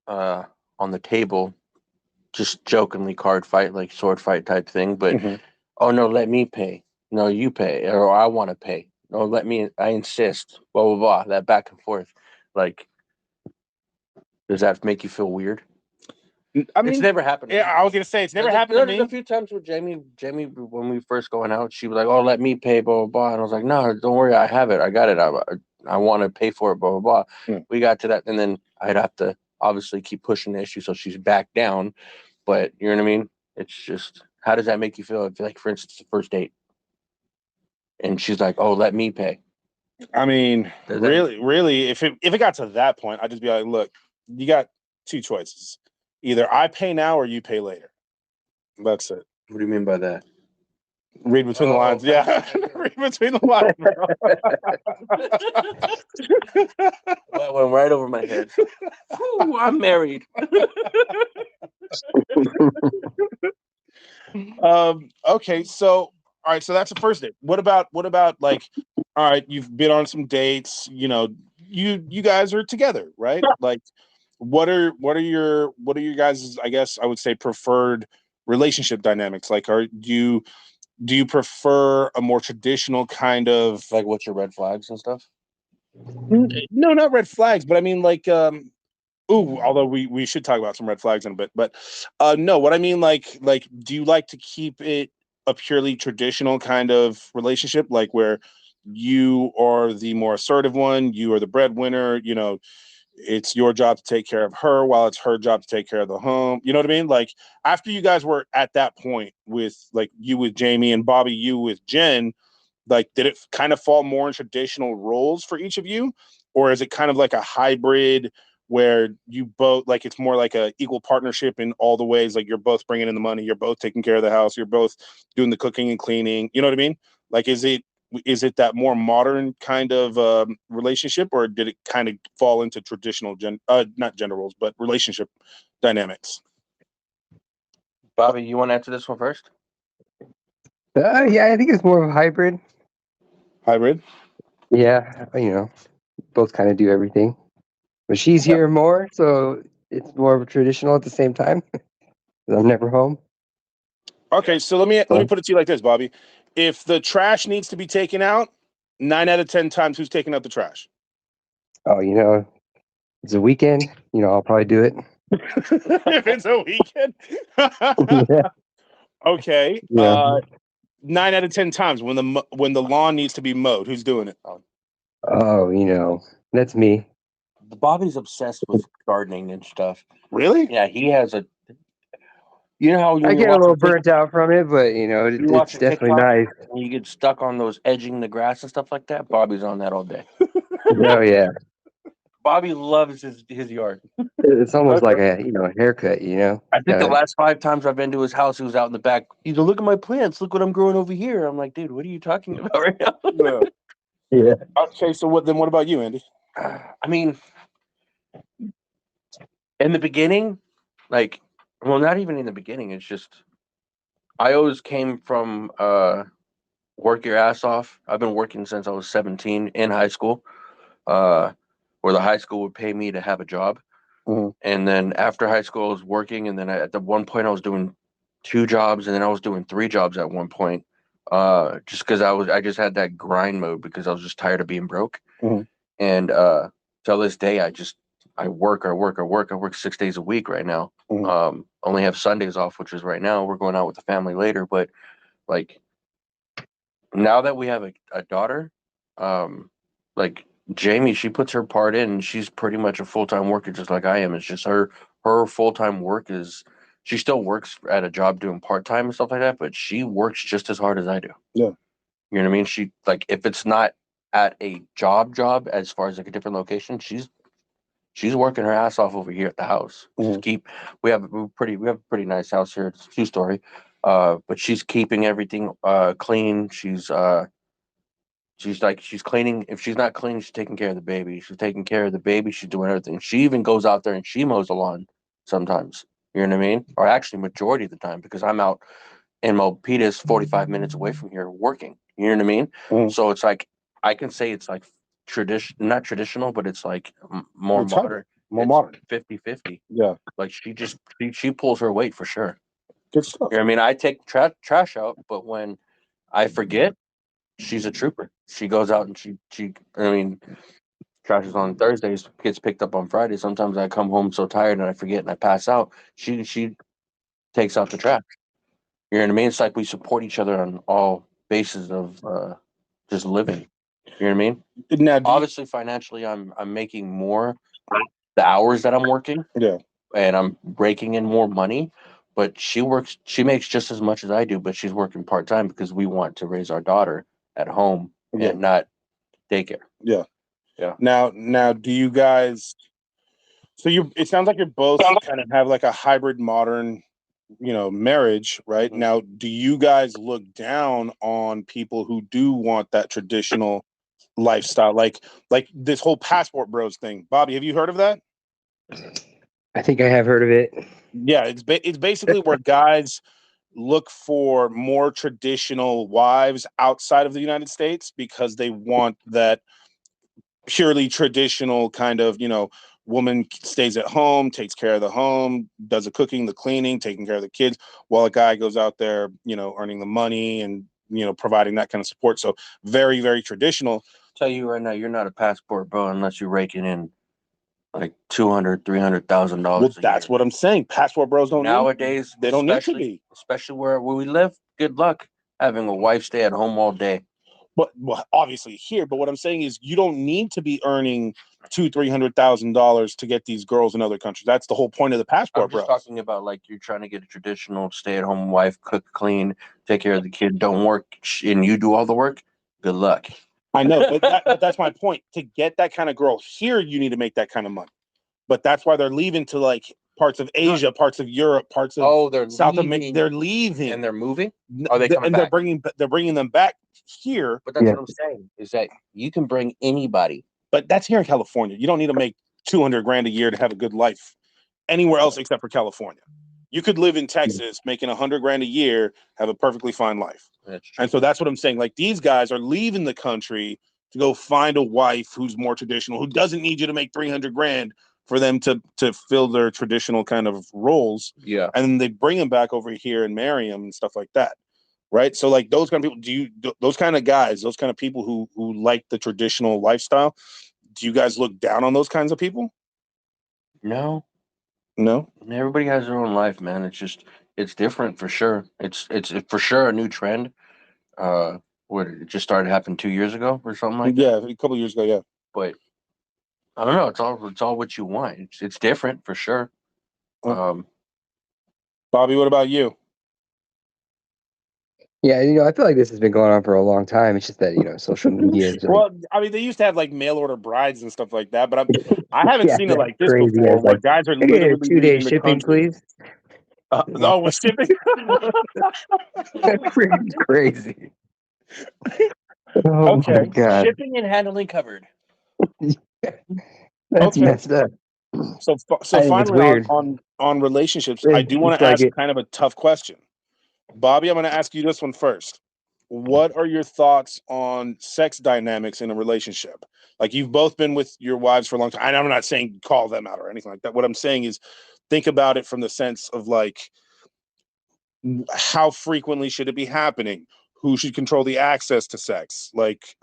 on the table, just jokingly card fight, like sword fight type thing, but oh no, let me pay. No, you pay, or I want to pay. No, I insist. Blah blah blah. That back and forth. Like, does that make you feel weird? I mean, it's never happened to me. I was gonna say it's never happened to me. There's a few times with Jamie, when we first going out, she was like, "Oh, let me pay, blah blah blah," and I was like, "No, don't worry, I have it, I got it. I want to pay for it, blah blah blah." We got to that, and then I'd have to obviously keep pushing the issue so she's back down. But you know what I mean? It's just, how does that make you feel? If, like, for instance, the first date, and she's like, "Oh, let me pay." I mean, really, if it got to that point, I'd just be like, "Look, you got two choices. Either I pay now or you pay later. That's it. What do you mean by that? Read between the lines. Yeah. Read between the lines, bro. That went right over my head. Ooh, I'm married. Okay, so all right, so that's the first date. What about like, all right, you've been on some dates, you guys are together, right? Like what are your guys', I guess I would say, preferred relationship dynamics? Like, do you prefer a more traditional kind of, Like, what's your red flags and stuff? no, not red flags, but I mean, like, ooh, although we should talk about some red flags in a bit, but no, what I mean, like, do you like to keep it a purely traditional kind of relationship, like where you are the more assertive one, you are the breadwinner, it's your job to take care of her while it's her job to take care of the home. You know what I mean? Like, after you guys were at that point with, like, you with Jamie and Bobby, you with Jen, like, did it kind of fall more in traditional roles for each of you, or is it kind of like a hybrid where you both, like, it's more like a equal partnership in all the ways, like you're both bringing in the money, you're both taking care of the house, you're both doing the cooking and cleaning, you know what I mean? Like, is it that more modern kind of relationship, or did it kind of fall into traditional not gender roles, but relationship dynamics? Bobby, you want to answer this one first? Yeah, I think it's more of a hybrid. Hybrid. Yeah, both kind of do everything. But she's Yeah. here more, so it's more of a traditional at the same time. 'Cause I'm never home. Okay, so let me put it to you like this, Bobby. If the trash needs to be taken out, 9 out of 10 times, who's taking out the trash? Oh, it's a weekend. I'll probably do it. If it's a weekend. Yeah. Okay. Yeah. 9 out of 10 times when the lawn needs to be mowed, who's doing it? Oh, that's me. Bobby's obsessed with gardening and stuff. Really? Yeah, he has a. You know how I when you're get a little watching burnt out from it, but you it's watch a definitely TikTok nice. and you get stuck on those edging the grass and stuff like that. Bobby's on that all day. Oh yeah, Bobby loves his yard. it's almost like Okay. a haircut. I think the Gotta, last 5 times I've been to his house, he was out in the back. He's like, look at my plants. Look what I'm growing over here. I'm like, dude, what are you talking about right now? Yeah. yeah. Okay, so what about you, Andy? I mean, in the beginning, like, well, not even in the beginning. It's just I always came from work your ass off. I've been working since I was 17 in high school, uh, where the high school would pay me to have a job. Mhm. And then after high school, I was working, and then at the one point, I was doing 2 jobs, and then I was doing 3 jobs at one point, just because I just had that grind mode because I was just tired of being broke. Mhm. And till this day, I work 6 days a week right now. Mhm. Only have Sundays off, which is right now. We're going out with the family later, but like now that we have a daughter, um, like Jamie, she puts her part in. And she's pretty much a full time worker, just like I am. It's just her full time work is she still works at a job doing part time and stuff like that, but she works just as hard as I do. Yeah. You know what I mean? She like if it's not at a job as far as like a different location, she's working her ass off over here at the house. Just Mhm. keep we have a pretty nice house here. It's 2 story. But she's keeping everything clean. She's cleaning. If she's not cleaning, she's taking care of the baby. She's taking care of the baby. She's doing everything. She even goes out there and she mows the lawn sometimes. You know what I mean? Or actually, majority of the time because I'm out in Milpitas, 45 minutes away from here, working. You know what I mean? Mhm. So it's like I can say it's like not traditional, but it's like more It's hybrid, modern. more It's modern. 50-50. Yeah. Like she pulls her weight for sure. Good stuff. You know what I mean? I take trash out, but when I forget, she's a trooper. She goes out and she. I mean, trash is on Thursdays, gets picked up on Friday. Sometimes I come home so tired and I forget and I pass out. She takes out the trash. You know what I mean? It's like we support each other on all bases of just living. You know what I mean? Now, Obviously, financially, I'm making more the hours that I'm working, yeah, and I'm raking in more money. But she makes just as much as I do, but she's working part time because we want to raise our daughter at home yeah, and not daycare. yeah. Yeah. Now, do you guys So it sounds like you're both kind of have like a hybrid modern, marriage, right? Mhm. Now, do you guys look down on people who do want that traditional lifestyle, like this whole passport bros thing? Bobby, have you heard of that? I think I have heard of it. Yeah, it's basically where guys look for more traditional wives outside of the United States because they want that purely traditional kind of, woman stays at home, takes care of the home, does the cooking, the cleaning, taking care of the kids, while a guy goes out there, earning the money and, providing that kind of support. So very, very traditional. Tell you right now, you're not a passport bro unless you're raking in like $200,000, Well, $300,000 a that's year. what I'm saying. Passport bros don't need. Nowadays, They don't need to be. especially where we live, good luck having a wife stay at home all day. But well, obviously here. But what I'm saying is, you don't need to be earning $200,000-$300,000 to get these girls in other countries. That's the whole point of the I'm passport just bros. talking about like you're trying to get a traditional stay-at-home wife, cook, clean, take care of the kid, don't work, and you do all the work. Good luck. I know, but that's my point. To get that kind of girl here, you need to make that kind of money. But that's why they're leaving to like parts of Asia, parts of Europe, parts of They're South America. leaving They're leaving, and they're moving. Are they coming and they're back? bringing them back here. But that's Yeah. what I'm saying is that you can bring anybody. But that's here in California. You don't need to make 200 grand a year to have a good life anywhere else except for California. You could live in Texas making 100 grand a year, have a perfectly fine life. That's true. And so that's what I'm saying. Like, these guys are leaving the country to go find a wife who's more traditional, who doesn't need you to make 300 grand for them to fill their traditional kind of roles. Yeah. And then they bring them back over here and marry them and stuff like that. Right. So like those kind of people, those kind of guys, those kind of people who like the traditional lifestyle, do you guys look down on those kinds of people? No, No. everybody has their own life, man. It's different for sure. It's for sure a new trend. What it just started happening 2 years ago or something like that. Yeah, a couple of years ago. Yeah. But I don't know. It's all what you want. It's different for sure. Um, Bobby, what about you? Yeah, I feel like this has been going on for a long time. It's just that, social media is like, Well, I mean, they used to have like mail order brides and stuff like that, but I haven't yeah, seen it that's like this crazy. before, It's where like, guys are I get a literally 2-day leaving the shipping, country. please. Oh, with shipping? That's freaking crazy. Oh my Okay. god, shipping and handling covered. that's Okay. messed up. So I think it's finally weird. on relationships, I do want It's to like ask it. kind of a tough question. Bobby, I'm going to ask you this one first. What are your thoughts on sex dynamics in a relationship? Like, you've both been with your wives for a long time. And I'm not saying call them out or anything like that. What I'm saying is think about it from the sense of like, how frequently should it be happening? Who should control the access to sex? Like,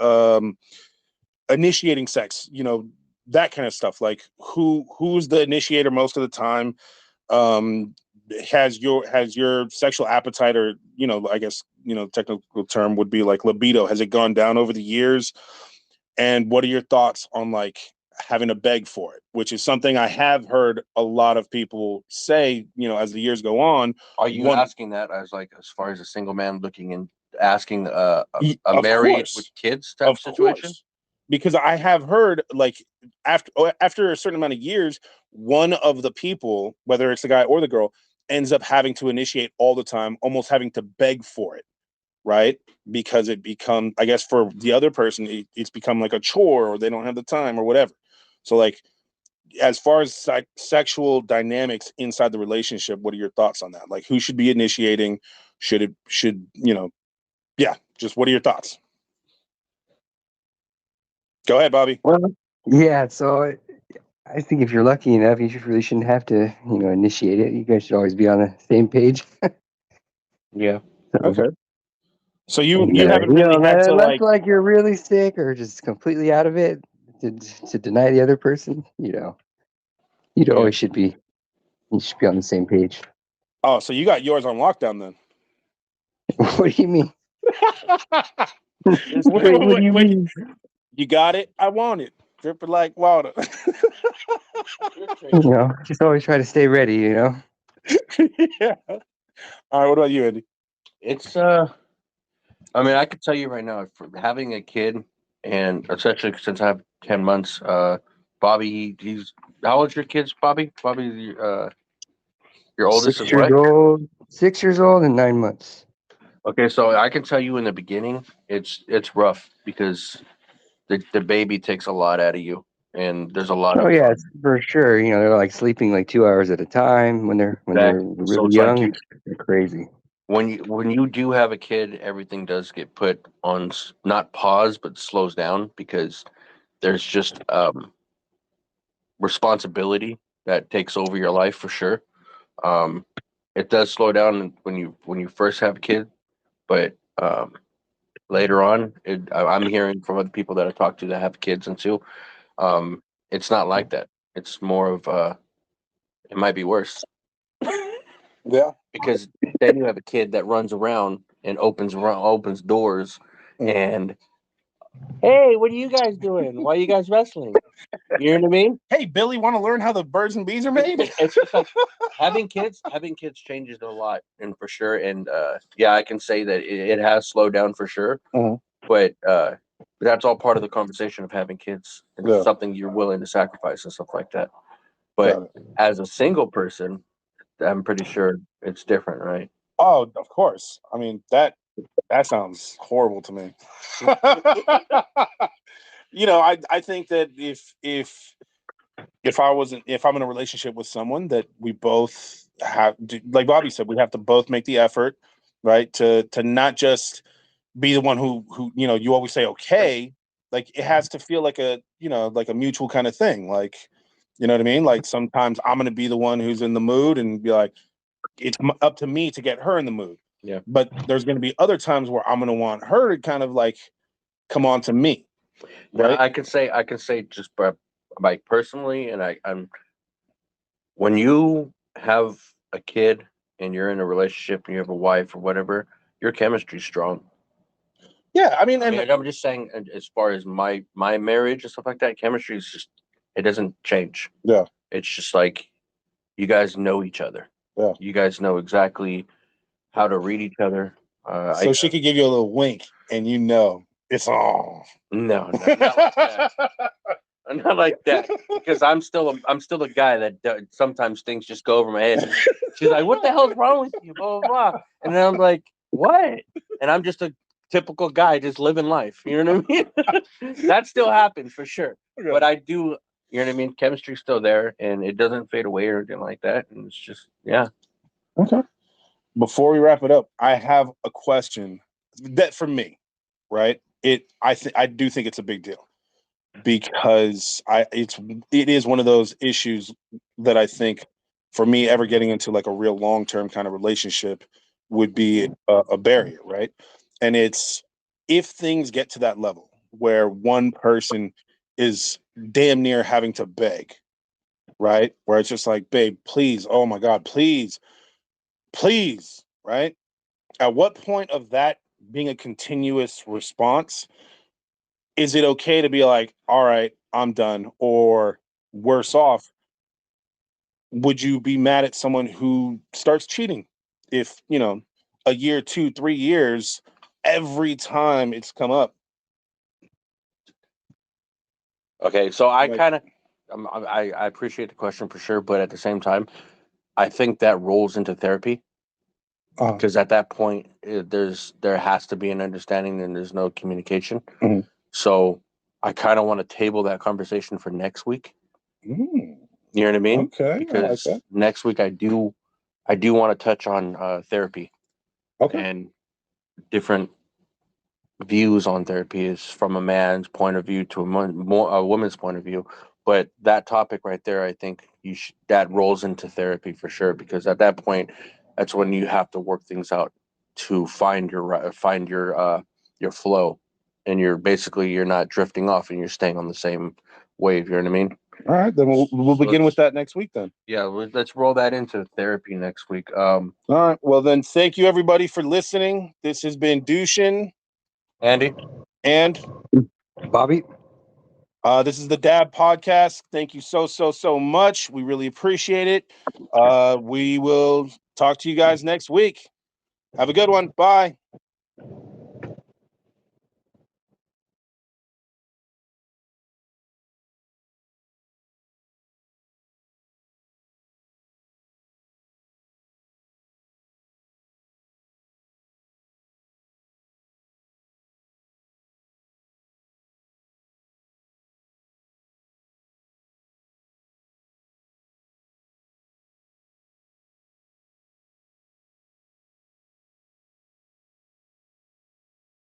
initiating sex, that kind of stuff. Like, who's the initiator most of the time? um has your sexual appetite, or I guess technical term would be like libido, has it gone down over the years? And what are your thoughts on like having to beg for it, which is something I have heard a lot of people say, as the years go on. Are you One, asking that as far as a single man looking and asking a of married with course, kids type of situation? course, because I have heard like after a certain amount of years, one of the people, whether it's the guy or the girl, ends up having to initiate all the time, almost having to beg for it, right? Because it becomes, I guess, for the other person, it's become like a chore, or they don't have the time, or whatever. So, like, as far as sexual dynamics inside the relationship, what are your thoughts on that? Like, who should be initiating? Should yeah, just what are your thoughts? Go ahead, Bobby. Well, yeah. So I think if you're lucky enough, you really shouldn't have to, initiate it. You guys should always be on the same page. Yeah. Okay. So you And, haven't really had to unless like. like you're really sick or just completely out of it to deny the other person, you'd Yeah. always should be. You should be on the same page. Oh, so you got yours on lockdown then? What do you mean? This Wait, Wait, man. what do you wait. mean? You got it? I want it. Dripping like water. Just always try to stay ready. Yeah. All right. What about you, Andy? It's I mean, I could tell you right now, for having a kid, and especially since I have 10 months, Bobby, he's How old's your kids, Bobby? Bobby, your oldest is 6 years what? old, 6 years old, and 9 months. Okay, so I can tell you in the beginning, it's rough because the baby takes a lot out of you, and there's a lot Oh of yeah, it's for sure. They're like sleeping like 2 hours at a time when they're exactly. So really it's like young. you It's crazy. when you do have a kid, everything does get put on not pause but slows down because there's just responsibility that takes over your life for sure. Um, it does slow down when you first have a kid, but later on, I'm hearing from other people that I talk to that have kids and too. Um, it's not like that. It's more of it might be worse Yeah. because then you have a kid that runs around and opens doors Mm. and hey, what are you guys doing? Why are you guys wrestling? You know what I mean? Hey, Billy, want to learn how the birds and bees are made? It's just like having kids changes a lot, and for sure. And yeah, I can say that it has slowed down for sure. Mhm. But that's all part of the conversation of having kids. It's Yeah, something you're willing to sacrifice and stuff like that. But got it. as a single person, I'm pretty sure it's different, right? Oh, of course. I mean that sounds horrible to me. I think that if I'm in a relationship with someone that we both have, like Bobby said, we have to both make the effort, right? To not just be the one who you always say okay. Like it has to feel like a mutual kind of thing. Like you know what I mean? Like sometimes I'm gonna be the one who's in the mood and be like, it's up to me to get her in the mood. Yeah. But there's gonna be other times where I'm gonna want her to kind of like come on to me, Yeah, right? I can say just by personally, and I'm when you have a kid and you're in a relationship and you have a wife or whatever, your chemistry's strong. Yeah, I mean, I and mean, I'm just saying, as far as my marriage and stuff like that, chemistry is just it doesn't change. yeah, It's just like you guys know each other. yeah. You guys know exactly how to read each other. So I she could give you a little wink, and it's on. no, no, not like that. Not like that. Because I'm still a guy that sometimes things just go over my head. And she's like, "What the hell's wrong with you?" Blah blah blah. And then I'm like, "What?" And I'm just a typical guy just living life. You know what I mean? That still happens for sure. Okay. But I do. You know what I mean? Chemistry's still there, and it doesn't fade away or anything like that. And it's just, yeah. Okay. Before we wrap it up, I have a question that for me, right? I do think it's a big deal because it is one of those issues that I think for me ever getting into like a real long term kind of relationship would be a barrier, right? And it's if things get to that level where one person is damn near having to beg, right? Where it's just like, babe, please, oh my God, please, please, right? At what point of that being a continuous response is it okay to be like, all right, I'm done? Or worse off, would you be mad at someone who starts cheating if, a year, 2, 3 years, every time it's come up? Okay, so I Like, kind of, I appreciate the question for sure, but at the same time, I think that rolls into therapy uh, because at that point, there has to be an understanding and there's no communication. mhm. So I kind of want to table that conversation for next week. Mm, You know what I mean? okay, I like Because that. next week I do want to touch on therapy Okay. and different views on therapy is from a man's point of view to a woman's point of view. But that topic right there, I think that rolls into therapy for sure because at that point, that's when you have to work things out to find your flow, and you're not drifting off and you're staying on the same wave. You know what I mean? All right, then we'll So begin with that next week then. yeah, let's roll that into therapy next week. All right. Well, then, thank you everybody for listening. This has been Dushin, Andy. and Bobby, this is the Dad Podcast. Thank you so much. We really appreciate it. We will talk to you guys next week. Have a good one. Bye.